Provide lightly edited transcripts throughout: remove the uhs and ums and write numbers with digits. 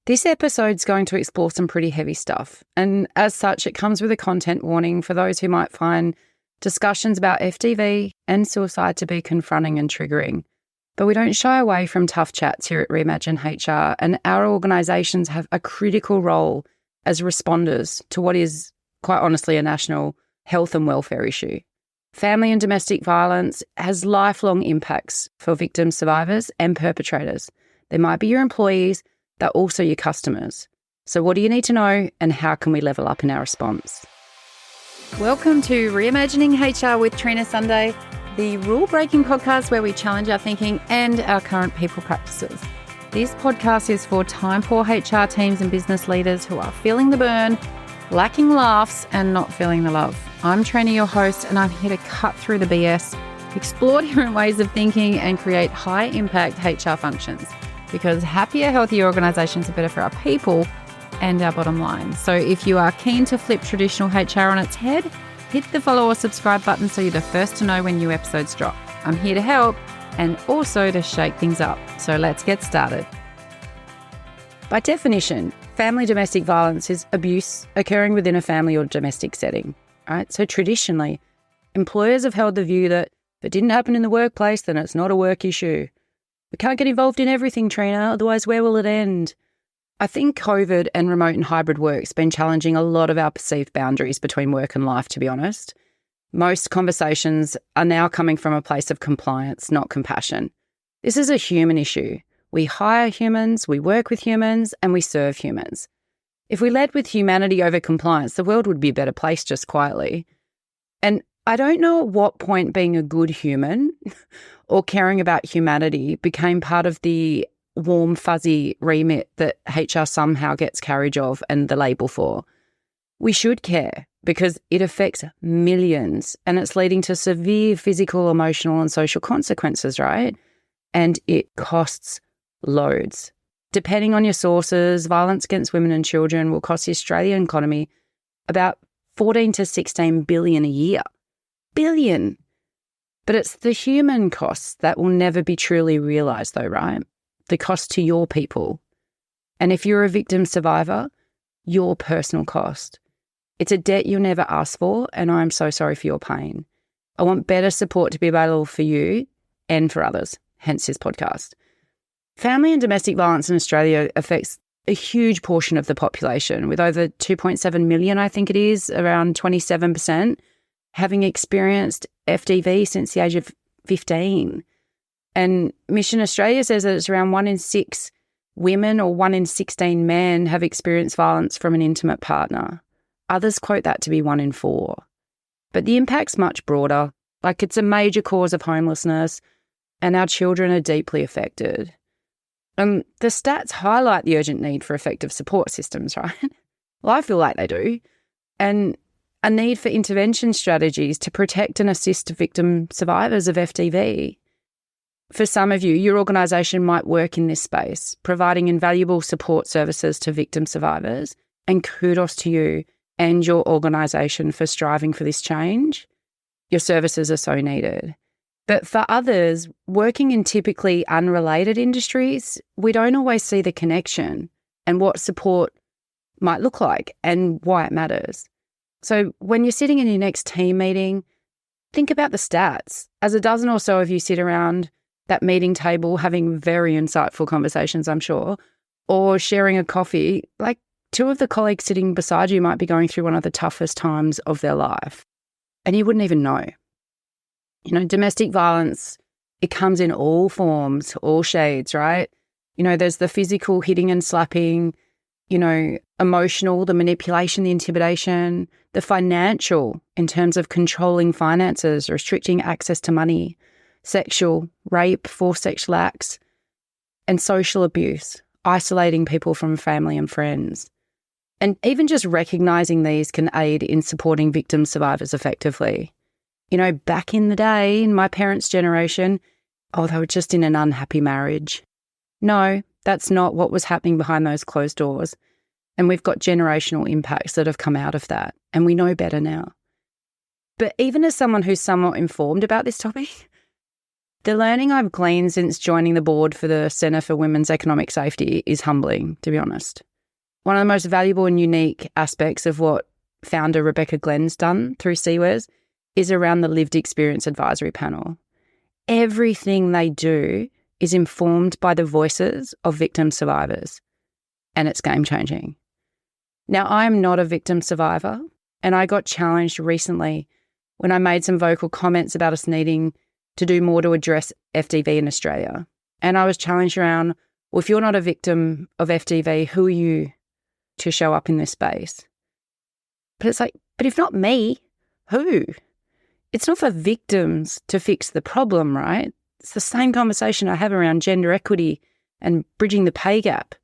This episode's going to explore some pretty heavy stuff, and as such, it comes with a content warning for those who might find discussions about FTV and suicide to be confronting and triggering. But we don't shy away from tough chats here at Reimagine HR, and our organisations have a critical role as responders to what is, quite honestly, a national health and welfare issue. Family and domestic violence has lifelong impacts for victims, survivors and perpetrators. They might be your employees, they're also your customers. So what do you need to know, and how can we level up in our response? Welcome to Reimagining HR with Trina Sunday, the rule-breaking podcast where we challenge our thinking and our current people practices. This podcast is for time-poor HR teams and business leaders who are feeling the burn, lacking laughs and not feeling the love. I'm Trina, your host, and I'm here to cut through the BS, explore different ways of thinking and create high-impact HR functions, because happier, healthier organisations are better for our people and our bottom line. So if you are keen to flip traditional HR on its head, hit the follow or subscribe button so you're the first to know when new episodes drop. I'm here to help and also to shake things up. So let's get started. By definition, family domestic violence is abuse occurring within a family or domestic setting, right? So traditionally, employers have held the view that if it didn't happen in the workplace, then it's not a work issue. We can't get involved in everything, Trina, otherwise where will it end? I think COVID and remote and hybrid work's been challenging a lot of our perceived boundaries between work and life, to be honest. Most conversations are now coming from a place of compliance, not compassion. This is a human issue. We hire humans, we work with humans, and we serve humans. If we led with humanity over compliance, the world would be a better place, just quietly. And I don't know at what point being a good human or caring about humanity became part of the warm, fuzzy remit that HR somehow gets carriage of and the label for. We should care because it affects millions and it's leading to severe physical, emotional and social consequences, right? And it costs loads. Depending on your sources, violence against women and children will cost the Australian economy about 14 to 16 billion a year. Billion. But it's the human costs that will never be truly realised though, right? The cost to your people. And if you're a victim survivor, your personal cost. It's a debt you'll never ask for, and I'm so sorry for your pain. I want better support to be available for you and for others, hence this podcast. Family and domestic violence in Australia affects a huge portion of the population, with over 2.7 million, I think it is, around 27%, having experienced FTV since the age of 15. And Mission Australia says that it's around 1 in 6 women or 1 in 16 men have experienced violence from an intimate partner. Others quote that to be 1 in 4. But the impact's much broader. Like, it's a major cause of homelessness, and our children are deeply affected. The stats highlight the urgent need for effective support systems, right? Well, I feel like they do. And a need for intervention strategies to protect and assist victim survivors of FTV. For some of you, your organisation might work in this space, providing invaluable support services to victim survivors, and kudos to you and your organisation for striving for this change. Your services are so needed. But for others, working in typically unrelated industries, we don't always see the connection and what support might look like and why it matters. So when you're sitting in your next team meeting, think about the stats. As a dozen or so of you sit around that meeting table having very insightful conversations, I'm sure, or sharing a coffee, like 2 of the colleagues sitting beside you might be going through one of the toughest times of their life, and you wouldn't even know. You know, domestic violence, it comes in all forms, all shades, right? You know, there's the physical hitting and slapping, you know, emotional, the manipulation, the intimidation, the financial in terms of controlling finances, restricting access to money, sexual, rape, forced sexual acts, and social abuse, isolating people from family and friends. And even just recognising these can aid in supporting victim survivors effectively. You know, back in the day, in my parents' generation, they were just in an unhappy marriage. No, that's not what was happening behind those closed doors. And we've got generational impacts that have come out of that, and we know better now. But even as someone who's somewhat informed about this topic, The learning I've gleaned since joining the board for the Centre for Women's Economic Safety is humbling, to be honest. One of the most valuable and unique aspects of what founder Rebecca Glenn's done through CWES is around the Lived Experience Advisory Panel. Everything they do is informed by the voices of victim survivors, and it's game-changing. Now, I am not a victim survivor, and I got challenged recently when I made some vocal comments about us needing to do more to address FDV in Australia. And I was challenged around, well, if you're not a victim of FDV, who are you to show up in this space? But it's like, but if not me, who? It's not for victims to fix the problem, right? It's the same conversation I have around gender equity and bridging the pay gap.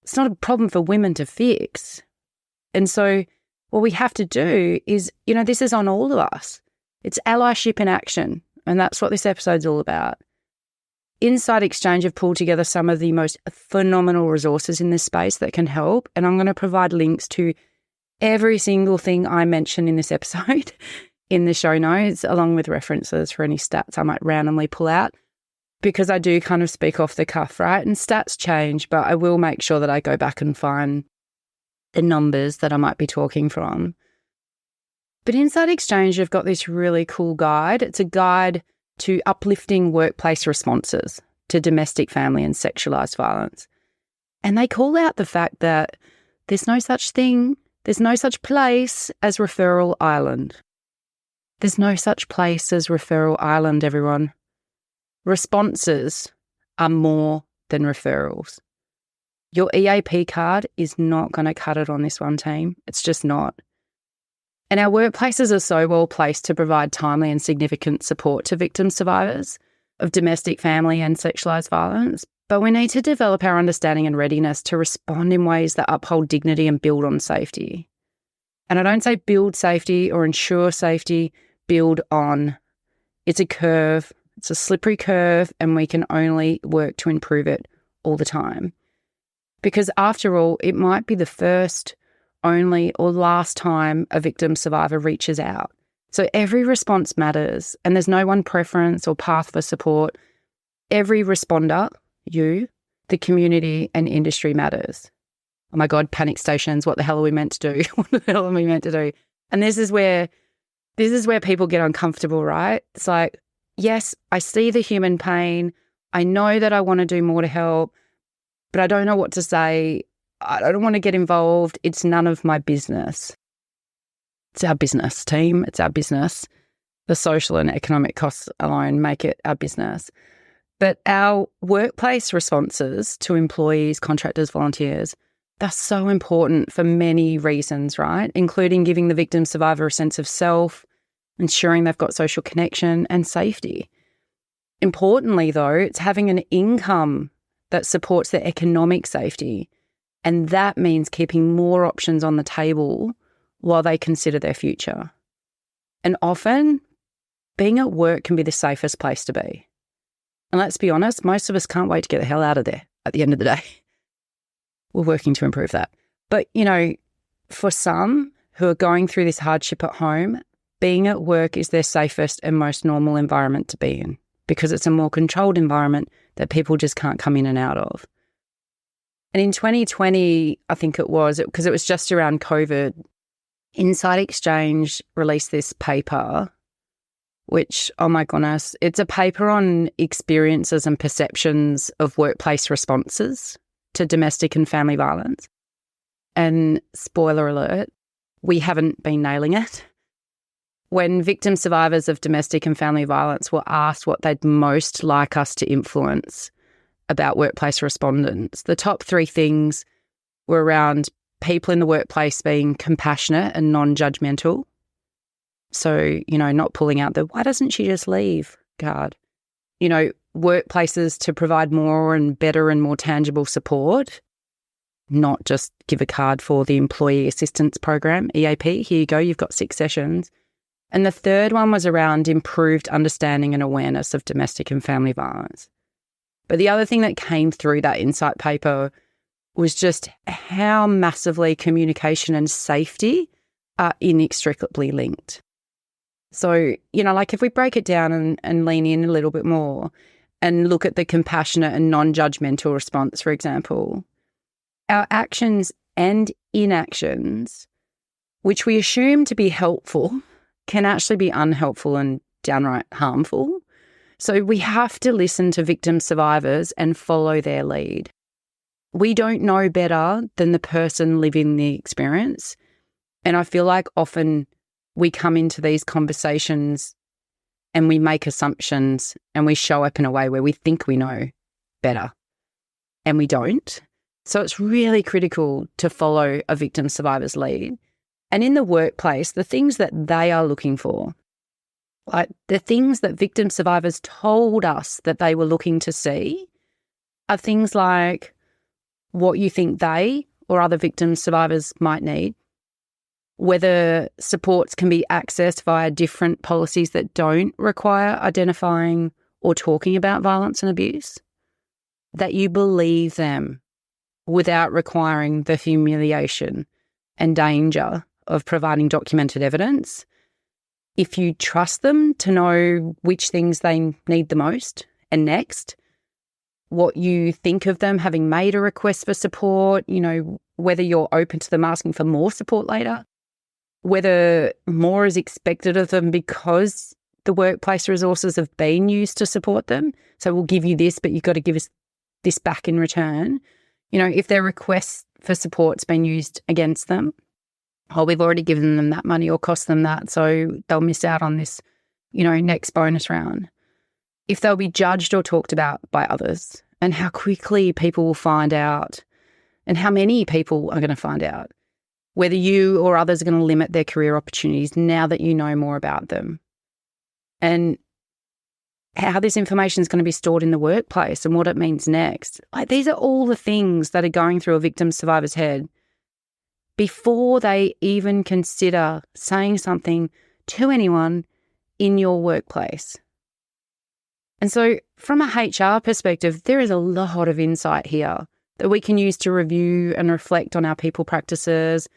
It's not a problem for women to fix. And so what we have to do is, this is on all of us. It's allyship in action. And that's what this episode's all about. Inside Exchange have pulled together some of the most phenomenal resources in this space that can help. And I'm going to provide links to every single thing I mention in this episode in the show notes, along with references for any stats I might randomly pull out, because I do kind of speak off the cuff, right? And stats change, but I will make sure that I go back and find the numbers that I might be talking from. But Inside Exchange, you've got this really cool guide. It's a guide to uplifting workplace responses to domestic, family and sexualised violence. And they call out the fact that there's no such thing, there's no such place as referral island. There's no such place as referral island, everyone. Responses are more than referrals. Your EAP card is not going to cut it on this one, team. It's just not. And our workplaces are so well placed to provide timely and significant support to victim survivors of domestic, family and sexualised violence. But we need to develop our understanding and readiness to respond in ways that uphold dignity and build on safety. And I don't say build safety or ensure safety, build on. It's a curve. It's a slippery curve, and we can only work to improve it all the time. Because after all, it might be the first, only or last time a victim survivor reaches out. So every response matters, and there's no one preference or path for support. Every responder, you, the community and industry matters. Oh my God, panic stations, what the hell are we meant to do? What the hell are we meant to do? And this is where people get uncomfortable, right? It's like, yes, I see the human pain. I know that I want to do more to help, but I don't know what to say. I don't want to get involved. It's none of my business. It's our business, team. It's our business. The social and economic costs alone make it our business. But our workplace responses to employees, contractors, volunteers, they're so important for many reasons, right? Including giving the victim survivor a sense of self, ensuring they've got social connection and safety. Importantly, though, it's having an income that supports their economic safety. And that means keeping more options on the table while they consider their future. And often, being at work can be the safest place to be. And let's be honest, most of us can't wait to get the hell out of there at the end of the day. We're working to improve that. But, for some who are going through this hardship at home, being at work is their safest and most normal environment to be in, because it's a more controlled environment that people just can't come in and out of. And in 2020, I think it was, because it was just around COVID, Inside Exchange released this paper, which, oh my goodness, it's a paper on experiences and perceptions of workplace responses to domestic and family violence. And spoiler alert, we haven't been nailing it. When victim survivors of domestic and family violence were asked what they'd most like us to influence about workplace respondents, the top three things were around people in the workplace being compassionate and non-judgmental. So, not pulling out the "why doesn't she just leave" card. Workplaces to provide more and better and more tangible support, not just give a card for the Employee Assistance Program, EAP. Here you go, you've got 6 sessions. And the third one was around improved understanding and awareness of domestic and family violence. But the other thing that came through that insight paper was just how massively communication and safety are inextricably linked. So, like if we break it down and lean in a little bit more and look at the compassionate and non-judgmental response, for example, our actions and inactions, which we assume to be helpful, can actually be unhelpful and downright harmful. So we have to listen to victim survivors and follow their lead. We don't know better than the person living the experience. And I feel like often we come into these conversations and we make assumptions and we show up in a way where we think we know better and we don't. So it's really critical to follow a victim survivor's lead. And in the workplace, the things that they are looking for, like the things that victim survivors told us that they were looking to see, are things like what you think they or other victim survivors might need, whether supports can be accessed via different policies that don't require identifying or talking about violence and abuse, that you believe them without requiring the humiliation and danger of providing documented evidence, if you trust them to know which things they need the most and next, what you think of them having made a request for support, whether you're open to them asking for more support later, whether more is expected of them because the workplace resources have been used to support them. So we'll give you this, but you've got to give us this back in return. If their request for support's been used against them, we've already given them that money or cost them that, so they'll miss out on this, next bonus round. If they'll be judged or talked about by others, and how quickly people will find out, and how many people are going to find out, whether you or others are going to limit their career opportunities now that you know more about them, and how this information is going to be stored in the workplace and what it means next. Like, these are all the things that are going through a victim survivor's head before they even consider saying something to anyone in your workplace. And so from a HR perspective, there is a lot of insight here that we can use to review and reflect on our people practices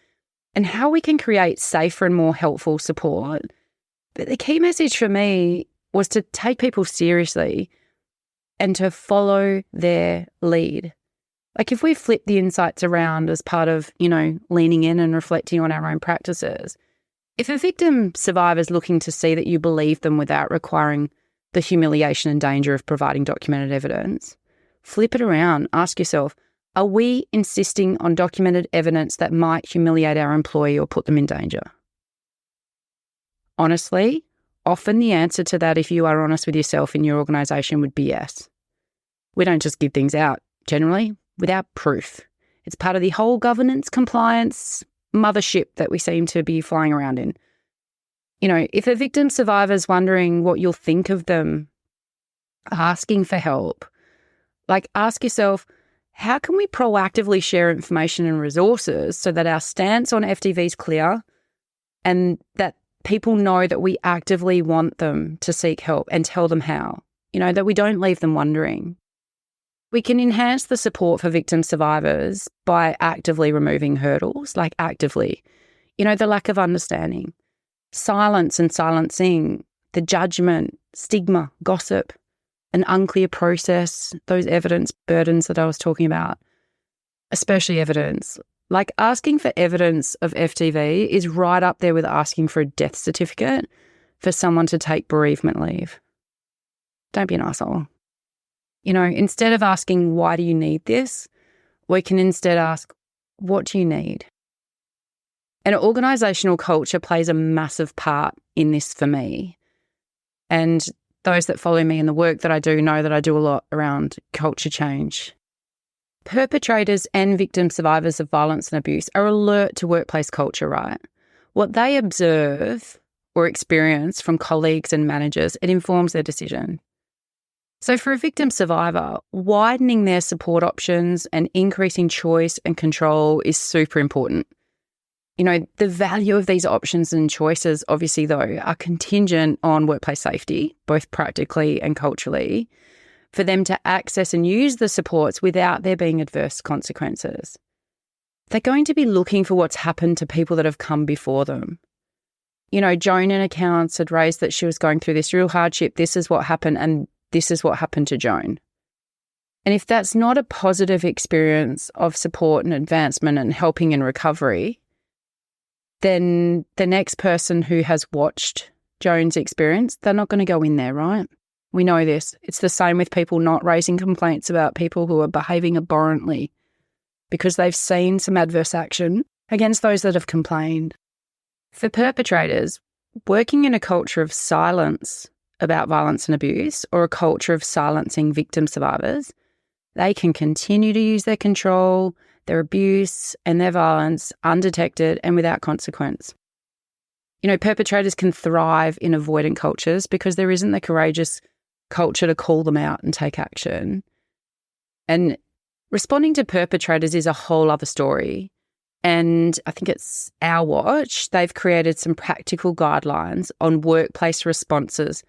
and how we can create safer and more helpful support. But the key message for me was to take people seriously and to follow their lead. Like, if we flip the insights around as part of, leaning in and reflecting on our own practices, if a victim survivor is looking to see that you believe them without requiring the humiliation and danger of providing documented evidence, flip it around. Ask yourself, are we insisting on documented evidence that might humiliate our employee or put them in danger? Honestly, often the answer to that, if you are honest with yourself in your organisation, would be yes. We don't just give things out, generally, without proof. It's part of the whole governance, compliance mothership that we seem to be flying around in. If a victim survivor's wondering what you'll think of them asking for help, ask yourself, how can we proactively share information and resources so that our stance on FTV is clear and that people know that we actively want them to seek help and tell them how, that we don't leave them wondering. We can enhance the support for victim survivors by actively removing hurdles, actively, the lack of understanding, silence and silencing, the judgment, stigma, gossip, an unclear process, those evidence burdens that I was talking about, especially evidence. Asking for evidence of FTV is right up there with asking for a death certificate for someone to take bereavement leave. Don't be an asshole. Instead of asking, why do you need this? We can instead ask, what do you need? And organisational culture plays a massive part in this for me. And those that follow me in the work that I do know that I do a lot around culture change. Perpetrators and victim survivors of violence and abuse are alert to workplace culture, right? What they observe or experience from colleagues and managers, it informs their decision. So for a victim survivor, widening their support options and increasing choice and control is super important. The value of these options and choices, obviously, though, are contingent on workplace safety, both practically and culturally, for them to access and use the supports without there being adverse consequences. They're going to be looking for what's happened to people that have come before them. Joan in accounts had raised that she was going through this real hardship. This is what happened, and this is what happened to Joan. And if that's not a positive experience of support and advancement and helping in recovery, then the next person who has watched Joan's experience, they're not going to go in there, right? We know this. It's the same with people not raising complaints about people who are behaving abhorrently because they've seen some adverse action against those that have complained. For perpetrators, working in a culture of silence about violence and abuse or a culture of silencing victim survivors, they can continue to use their control, their abuse and their violence undetected and without consequence. Perpetrators can thrive in avoidant cultures because there isn't the courageous culture to call them out and take action. And responding to perpetrators is a whole other story. And I think it's Our Watch. They've created some practical guidelines on workplace responses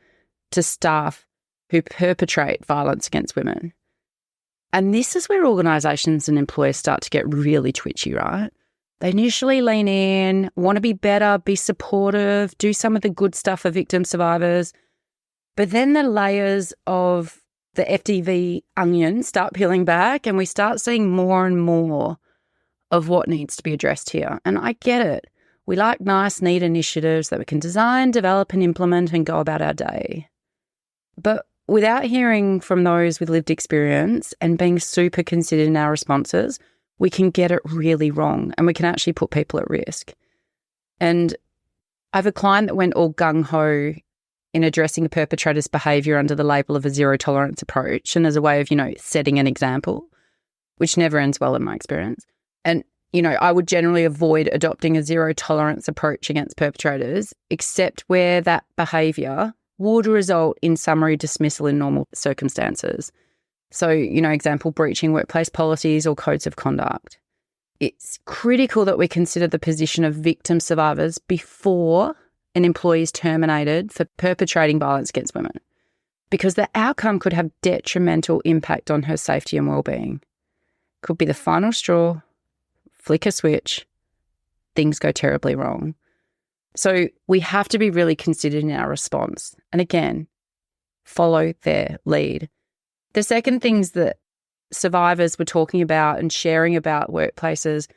to staff who perpetrate violence against women. And this is where organisations and employers start to get really twitchy, right? They initially lean in, want to be better, be supportive, do some of the good stuff for victim survivors. But then the layers of the FDV onion start peeling back and we start seeing more and more of what needs to be addressed here. And I get it. We like nice, neat initiatives that we can design, develop and implement and go about our day. But without hearing from those with lived experience and being super considered in our responses, we can get it really wrong and we can actually put people at risk. And I have a client that went all gung-ho in addressing a perpetrator's behaviour under the label of a zero tolerance approach and as a way of, setting an example, which never ends well in my experience. And, I would generally avoid adopting a zero tolerance approach against perpetrators, except where that behaviour would result in summary dismissal in normal circumstances. So, example, breaching workplace policies or codes of conduct. It's critical that we consider the position of victim survivors before an employee is terminated for perpetrating violence against women, because the outcome could have detrimental impact on her safety and well-being. Could be the final straw, flick a switch, things go terribly wrong. So we have to be really considered in our response. And again, follow their lead. The second things that survivors were talking about and sharing about workplaces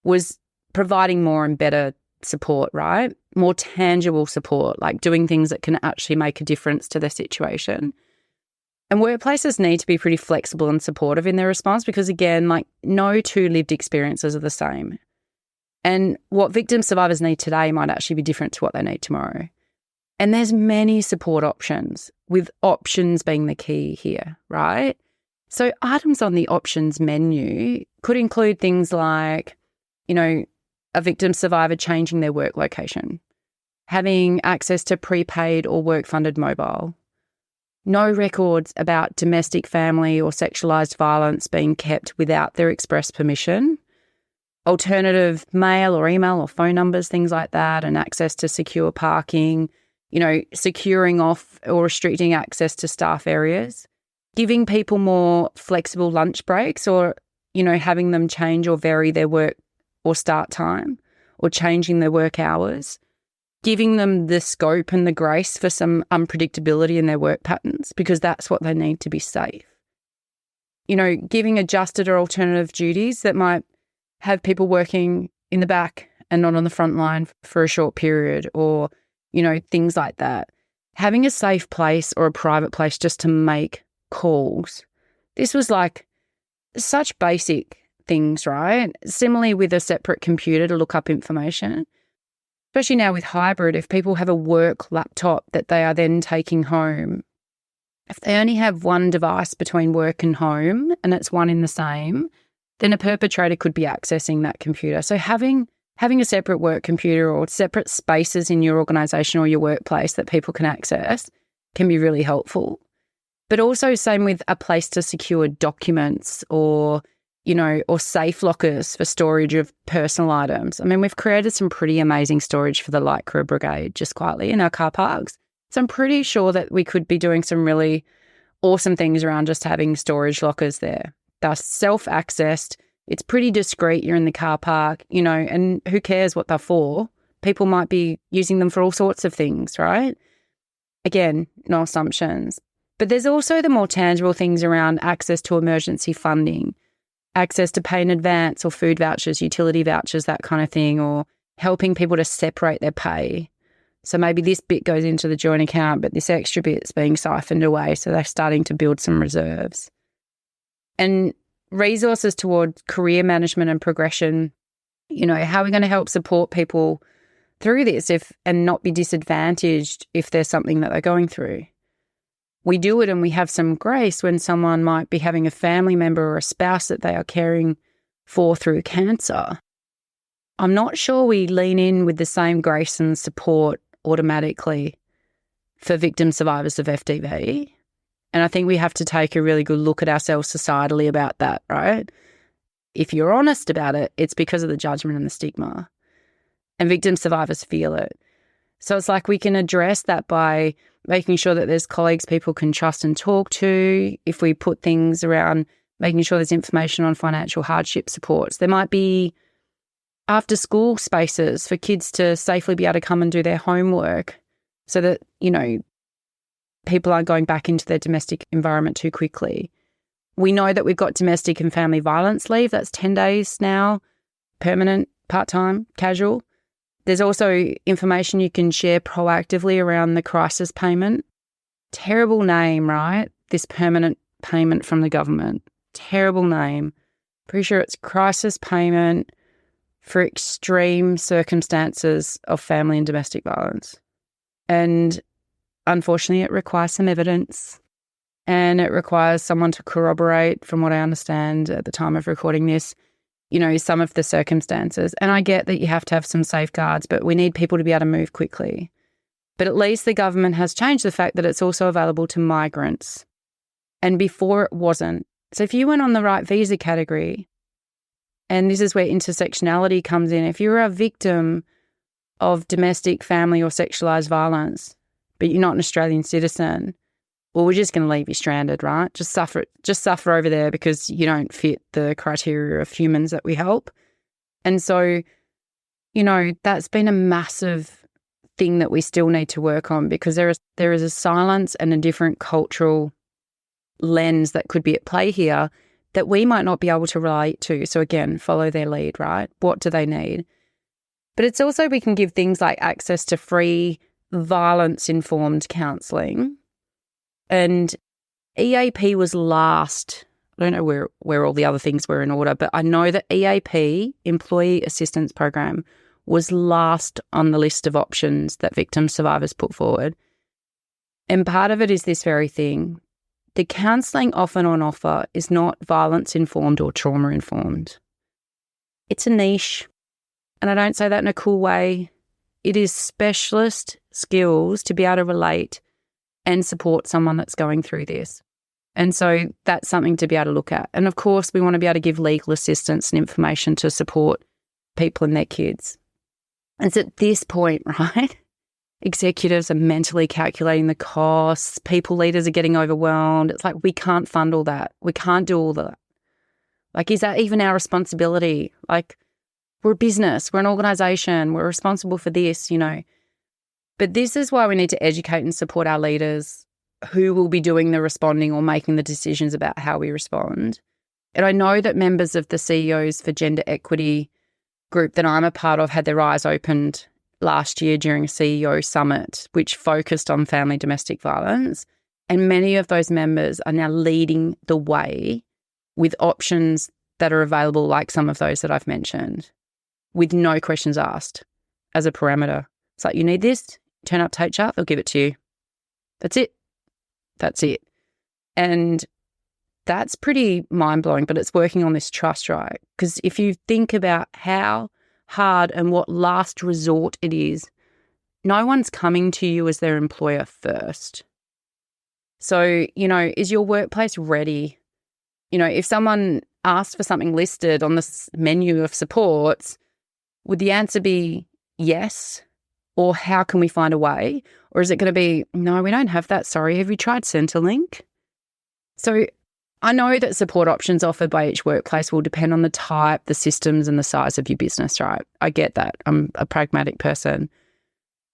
was providing more and better support, right? More tangible support, like doing things that can actually make a difference to their situation. And workplaces need to be pretty flexible and supportive in their response because, again, no two lived experiences are the same. And what victim survivors need today might actually be different to what they need tomorrow. And there's many support options, with options being the key here, right? So items on the options menu could include things like, a victim survivor changing their work location, having access to prepaid or work-funded mobile, no records about domestic, family or sexualised violence being kept without their express permission, alternative mail or email or phone numbers, things like that, and access to secure parking, securing off or restricting access to staff areas, giving people more flexible lunch breaks or, having them change or vary their work or start time or changing their work hours, giving them the scope and the grace for some unpredictability in their work patterns because that's what they need to be safe. Giving adjusted or alternative duties that might have people working in the back and not on the front line for a short period or, things like that. Having a safe place or a private place just to make calls. This was such basic things, right? Similarly with a separate computer to look up information, especially now with hybrid, if people have a work laptop that they are then taking home, if they only have one device between work and home and it's one in the same, then a perpetrator could be accessing that computer. So having a separate work computer or separate spaces in your organisation or your workplace that people can access can be really helpful. But also same with a place to secure documents or safe lockers for storage of personal items. I mean, we've created some pretty amazing storage for the Lycra Brigade just quietly in our car parks. So I'm pretty sure that we could be doing some really awesome things around just having storage lockers there. They're self-accessed. It's pretty discreet. You're in the car park, and who cares what they're for? People might be using them for all sorts of things, right? Again, no assumptions. But there's also the more tangible things around access to emergency funding, access to pay in advance or food vouchers, utility vouchers, that kind of thing, or helping people to separate their pay. So maybe this bit goes into the joint account, but this extra bit's being siphoned away. So they're starting to build some reserves. And resources toward career management and progression. How are we going to help support people through this and not be disadvantaged if there's something that they're going through? We do it and we have some grace when someone might be having a family member or a spouse that they are caring for through cancer. I'm not sure we lean in with the same grace and support automatically for victim survivors of FDV. And I think we have to take a really good look at ourselves societally about that, right? If you're honest about it, it's because of the judgment and the stigma. And victim survivors feel it. So it's like we can address that by making sure that there's colleagues people can trust and talk to. If we put things around making sure there's information on financial hardship supports. There might be after school spaces for kids to safely be able to come and do their homework so that, people aren't going back into their domestic environment too quickly. We know that we've got domestic and family violence leave. That's 10 days now, permanent, part-time, casual. There's also information you can share proactively around the crisis payment. Terrible name, right? This permanent payment from the government. Terrible name. Pretty sure it's crisis payment for extreme circumstances of family and domestic violence. And unfortunately, it requires some evidence and it requires someone to corroborate, from what I understand at the time of recording this, some of the circumstances. And I get that you have to have some safeguards, but we need people to be able to move quickly. But at least the government has changed the fact that it's also available to migrants. And before it wasn't. So if you went on the right visa category, and this is where intersectionality comes in, if you're a victim of domestic, family or sexualised violence, but you're not an Australian citizen, well, we're just going to leave you stranded, right? Just suffer over there because you don't fit the criteria of humans that we help. And so, that's been a massive thing that we still need to work on, because there is a silence and a different cultural lens that could be at play here that we might not be able to relate to. So again, follow their lead, right? What do they need? But it's also, we can give things like access to free violence-informed counselling. And EAP was last. I don't know where all the other things were in order, but I know that EAP, Employee Assistance Program, was last on the list of options that victim survivors put forward. And part of it is this very thing. The counselling often on offer is not violence-informed or trauma-informed. It's a niche, and I don't say that in a cool way. It is specialist skills to be able to relate and support someone that's going through this. And so that's something to be able to look at. And of course, we want to be able to give legal assistance and information to support people and their kids. And it's at this point, right? Executives are mentally calculating the costs. People leaders are getting overwhelmed. It's like, we can't fund all that. We can't do all that. Like, is that even our responsibility? Like, we're a business. We're an organisation. We're responsible for this, But this is why we need to educate and support our leaders who will be doing the responding or making the decisions about how we respond. And I know that members of the CEOs for Gender Equity group that I'm a part of had their eyes opened last year during a CEO summit, which focused on family domestic violence. And many of those members are now leading the way with options that are available, like some of those that I've mentioned, with no questions asked as a parameter. It's like, you need this, turn up to HR, they'll give it to you. That's it. That's it. And that's pretty mind-blowing, but it's working on this trust, right? Because if you think about how hard and what last resort it is, no one's coming to you as their employer first. So, is your workplace ready? If someone asked for something listed on this menu of supports, would the answer be yes? Or how can we find a way? Or is it going to be, no, we don't have that, sorry, have you tried Centrelink? So I know that support options offered by each workplace will depend on the type, the systems, and the size of your business, right? I get that. I'm a pragmatic person.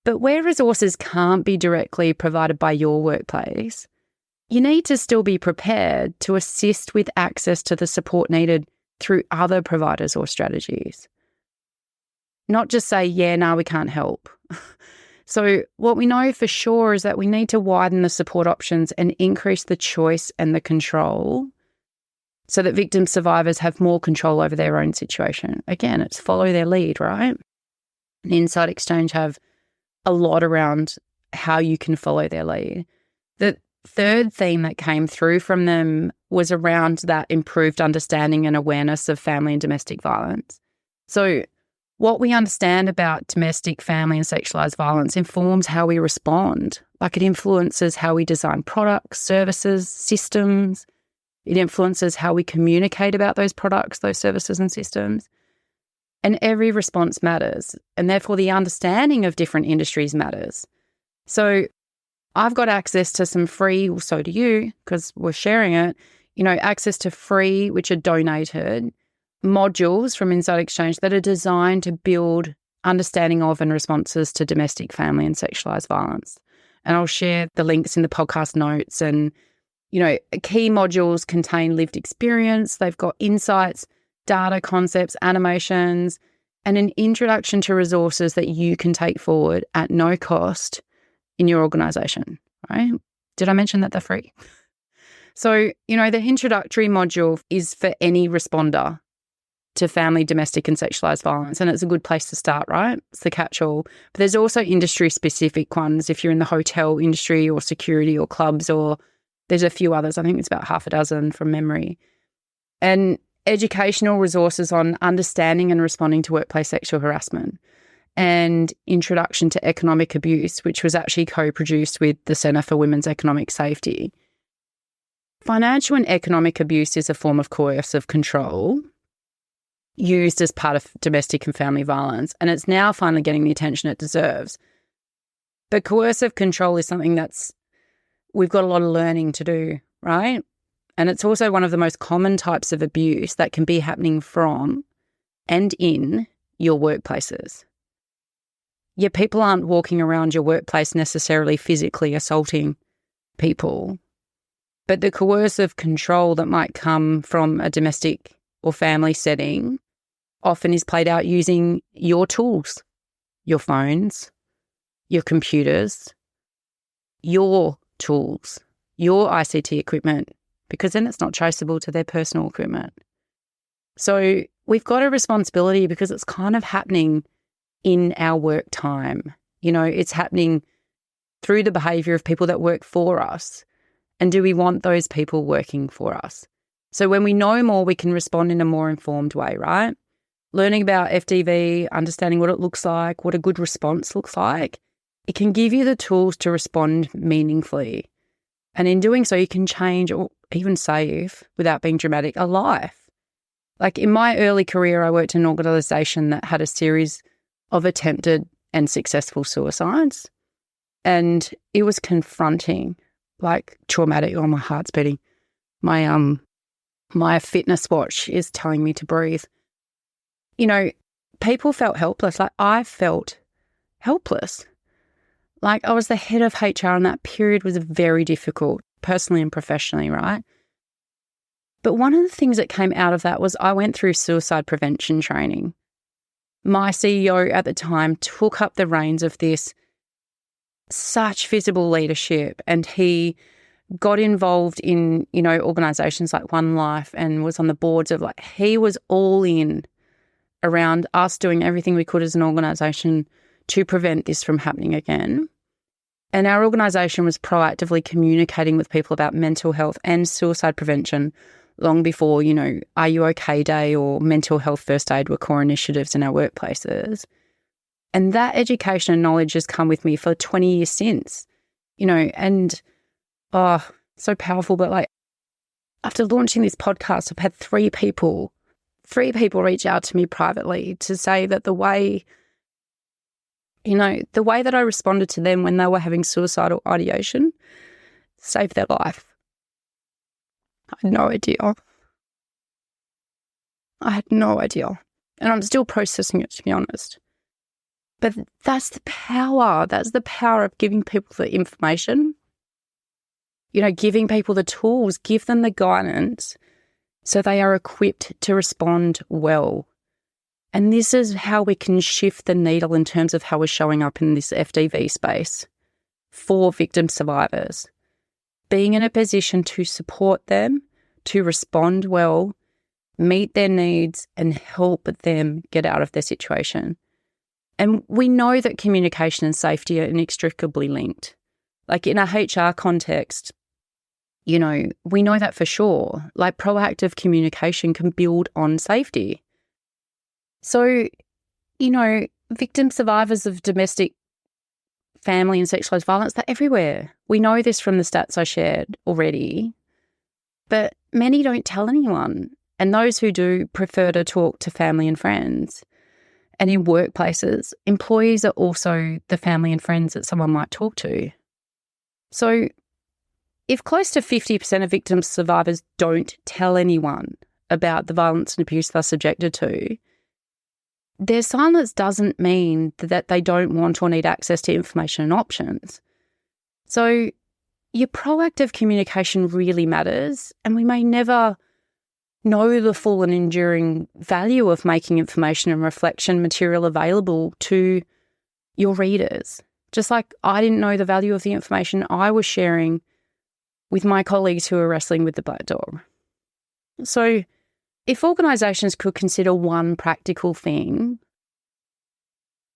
But where resources can't be directly provided by your workplace, you need to still be prepared to assist with access to the support needed through other providers or strategies. Not just say, yeah, no, we can't help. So what we know for sure is that we need to widen the support options and increase the choice and the control so that victim survivors have more control over their own situation. Again, it's follow their lead, right? And Inside Exchange have a lot around how you can follow their lead. The third theme that came through from them was around that improved understanding and awareness of family and domestic violence. So what we understand about domestic, family and sexualised violence informs how we respond. Like it influences how we design products, services, systems. It influences how we communicate about those products, those services and systems. And every response matters. And therefore the understanding of different industries matters. So I've got access to some free, well, so do you, because we're sharing it, access to free, which are donated, modules from Inside Exchange that are designed to build understanding of and responses to domestic, family and sexualised violence. And I'll share the links in the podcast notes. And, key modules contain lived experience. They've got insights, data, concepts, animations, and an introduction to resources that you can take forward at no cost in your organisation, right? Did I mention that they're free? So, the introductory module is for any responder to family, domestic and sexualised violence. And it's a good place to start, right? It's the catch-all. But there's also industry-specific ones if you're in the hotel industry or security or clubs, or there's a few others. I think it's about half a dozen from memory. And educational resources on understanding and responding to workplace sexual harassment, and Introduction to Economic Abuse, which was actually co-produced with the Centre for Women's Economic Safety. Financial and economic abuse is a form of coercive control used as part of domestic and family violence, and it's now finally getting the attention it deserves. But coercive control is something we've got a lot of learning to do, right? And it's also one of the most common types of abuse that can be happening from and in your workplaces. Yet people aren't walking around your workplace necessarily physically assaulting people, but the coercive control that might come from a domestic or family setting often is played out using your tools, your phones, your computers, your tools, your ICT equipment, because then it's not traceable to their personal equipment. So we've got a responsibility because it's kind of happening in our work time. It's happening through the behaviour of people that work for us. And do we want those people working for us? So when we know more, we can respond in a more informed way, right? Learning about FDV, understanding what it looks like, what a good response looks like, it can give you the tools to respond meaningfully. And in doing so, you can change or even save, without being dramatic, a life. Like in my early career, I worked in an organisation that had a series of attempted and successful suicides. And it was confronting, like traumatic. Oh, my heart's beating. My fitness watch is telling me to breathe. People felt helpless. Like I felt helpless. Like I was the head of HR and that period was very difficult, personally and professionally, right? But one of the things that came out of that was I went through suicide prevention training. My CEO at the time took up the reins of this, such visible leadership, and he got involved in, organisations like One Life and was on the boards of he was all in around us doing everything we could as an organisation to prevent this from happening again. And our organisation was proactively communicating with people about mental health and suicide prevention long before, Are You OK Day or Mental Health First Aid were core initiatives in our workplaces. And that education and knowledge has come with me for 20 years since, so powerful. But after launching this podcast, I've had three people reach out to me privately to say that the way that I responded to them when they were having suicidal ideation saved their life. I had no idea. I had no idea. And I'm still processing it, to be honest. But that's the power. That's the power of giving people the information. Giving people the tools, give them the guidance so they are equipped to respond well. And this is how we can shift the needle in terms of how we're showing up in this FDV space for victim survivors. Being in a position to support them, to respond well, meet their needs, and help them get out of their situation. And we know that communication and safety are inextricably linked. Like in a HR context, we know that for sure. Like proactive communication can build on safety. So, victim survivors of domestic, family and sexualised violence, they're everywhere. We know this from the stats I shared already, but many don't tell anyone. And those who do prefer to talk to family and friends. And in workplaces, employees are also the family and friends that someone might talk to. So if close to 50% of victim survivors don't tell anyone about the violence and abuse they're subjected to, their silence doesn't mean that they don't want or need access to information and options. So your proactive communication really matters, and we may never know the full and enduring value of making information and reflection material available to your readers. Just like I didn't know the value of the information I was sharing with my colleagues who are wrestling with the black dog. So if organisations could consider one practical thing,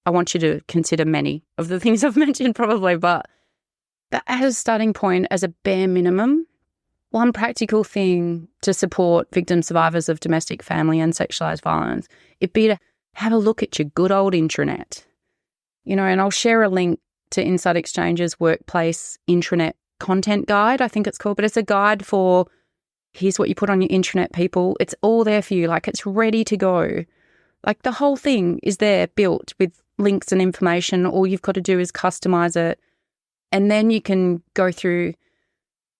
I want you to consider many of the things I've mentioned probably, but as a starting point, as a bare minimum, one practical thing to support victim survivors of domestic, family and sexualised violence, it'd be to have a look at your good old intranet. And I'll share a link to Inside Exchange's workplace intranet content guide, I think it's called, but it's a guide for here's what you put on your intranet, people. It's all there for you. Like, it's ready to go. Like, the whole thing is there built with links and information. All you've got to do is customize it. And then you can go through,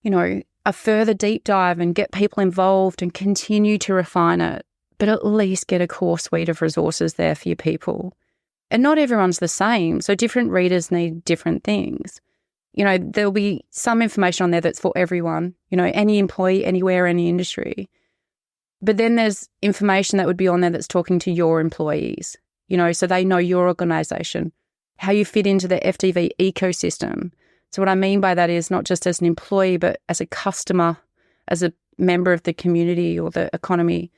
a further deep dive and get people involved and continue to refine it, but at least get a core suite of resources there for your people. And not everyone's the same. So different readers need different things. There'll be some information on there that's for everyone, any employee, anywhere, any industry. But then there's information that would be on there that's talking to your employees, so they know your organisation, how you fit into the FDV ecosystem. So what I mean by that is not just as an employee, but as a customer, as a member of the community or the economy,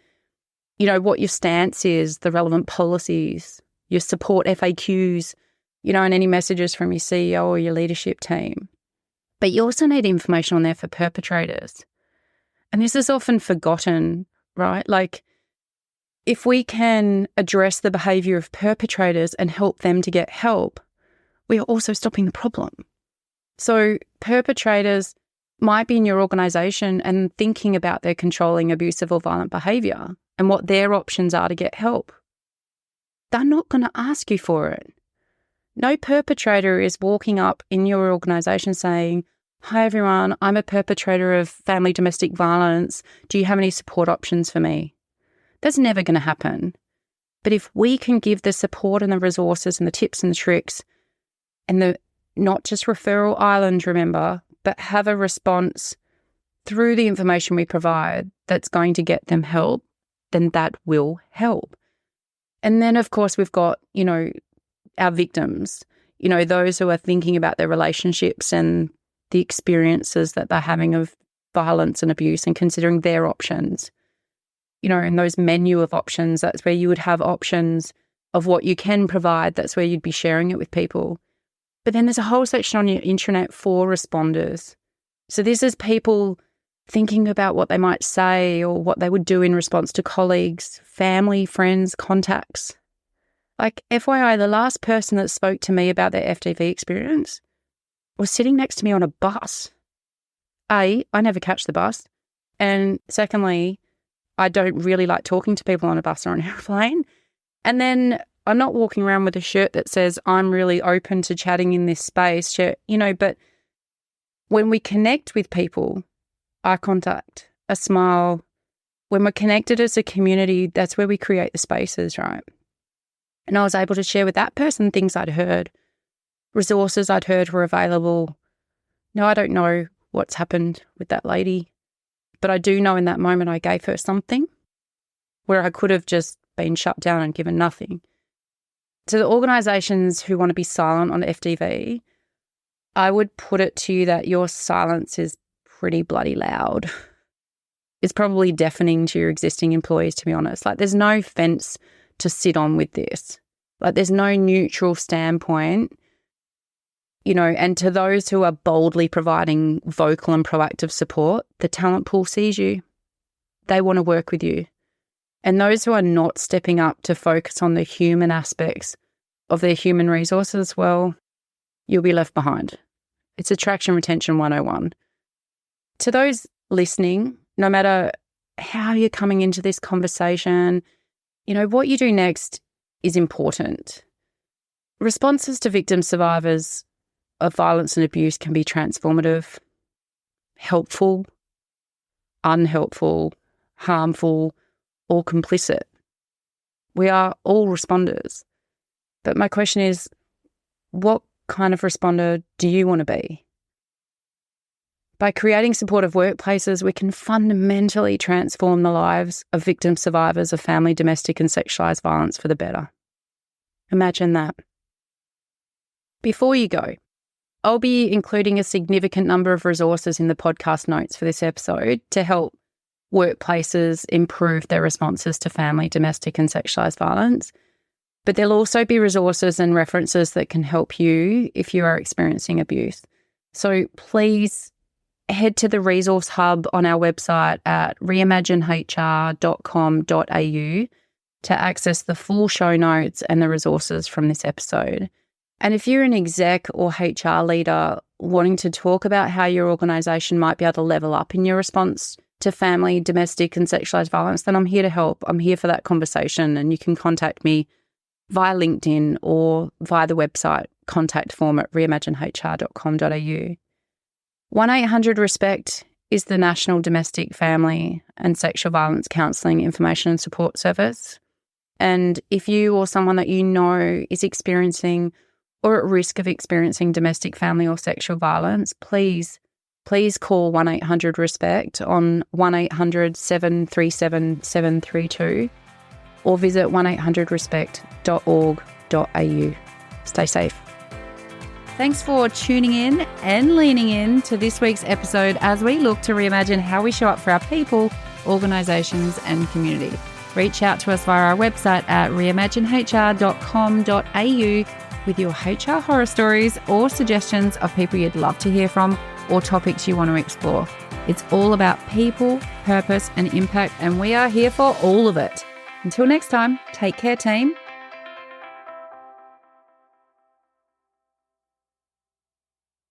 what your stance is, the relevant policies, your support FAQs, and any messages from your CEO or your leadership team. But you also need information on there for perpetrators. And this is often forgotten, right? Like, if we can address the behaviour of perpetrators and help them to get help, we are also stopping the problem. So perpetrators might be in your organisation and thinking about their controlling, abusive or violent behaviour and what their options are to get help. They're not going to ask you for it. No perpetrator is walking up in your organisation saying, "Hi everyone, I'm a perpetrator of family domestic violence. Do you have any support options for me?" That's never going to happen. But if we can give the support and the resources and the tips and the tricks and the not just referral island, remember, but have a response through the information we provide that's going to get them help, then that will help. And then, of course, we've got, our victims, those who are thinking about their relationships and the experiences that they're having of violence and abuse and considering their options. And those menu of options, that's where you would have options of what you can provide. That's where you'd be sharing it with people. But then there's a whole section on your intranet for responders. So this is people thinking about what they might say or what they would do in response to colleagues, family, friends, contacts. Like, FYI, the last person that spoke to me about their FDV experience was sitting next to me on a bus. A, I never catch the bus. And secondly, I don't really like talking to people on a bus or an airplane. And then I'm not walking around with a shirt that says I'm really open to chatting in this space, but when we connect with people, eye contact, a smile, when we're connected as a community, that's where we create the spaces, right? And I was able to share with that person things I'd heard, resources I'd heard were available. Now, I don't know what's happened with that lady, but I do know in that moment I gave her something where I could have just been shut down and given nothing. To the organisations who want to be silent on FDV, I would put it to you that your silence is pretty bloody loud. It's probably deafening to your existing employees, to be honest. Like, there's no fence to sit on with this. Like, there's no neutral standpoint, you know, and to those who are boldly providing vocal and proactive support, the talent pool sees you. They want to work with you. And those who are not stepping up to focus on the human aspects of their human resources, well, you'll be left behind. It's attraction retention 101. To those listening, no matter how you're coming into this conversation, you know, what you do next is important. Responses to victim survivors of violence and abuse can be transformative, helpful, unhelpful, harmful, or complicit. We are all responders. But my question is, what kind of responder do you want to be? By creating supportive workplaces, we can fundamentally transform the lives of victim survivors of family, domestic and sexualised violence for the better. Imagine that. Before you go, I'll be including a significant number of resources in the podcast notes for this episode to help workplaces improve their responses to family, domestic and sexualised violence. But there'll also be resources and references that can help you if you are experiencing abuse. So please head to the resource hub on our website at reimaginehr.com.au to access the full show notes and the resources from this episode. And if you're an exec or HR leader wanting to talk about how your organisation might be able to level up in your response to family, domestic and sexualised violence, then I'm here to help. I'm here for that conversation, and you can contact me via LinkedIn or via the website contact form at reimaginehr.com.au. 1-800-RESPECT is the National Domestic, Family and Sexual Violence Counselling Information and Support Service. And if you or someone that you know is experiencing or at risk of experiencing domestic, family or sexual violence, please call 1-800-RESPECT on 1-800-737-732 or visit 1800respect.org.au. Stay safe. Thanks for tuning in and leaning in to this week's episode as we look to reimagine how we show up for our people, organisations and community. Reach out to us via our website at reimaginehr.com.au with your HR horror stories or suggestions of people you'd love to hear from or topics you want to explore. It's all about people, purpose and impact, and we are here for all of it. Until next time, take care, team.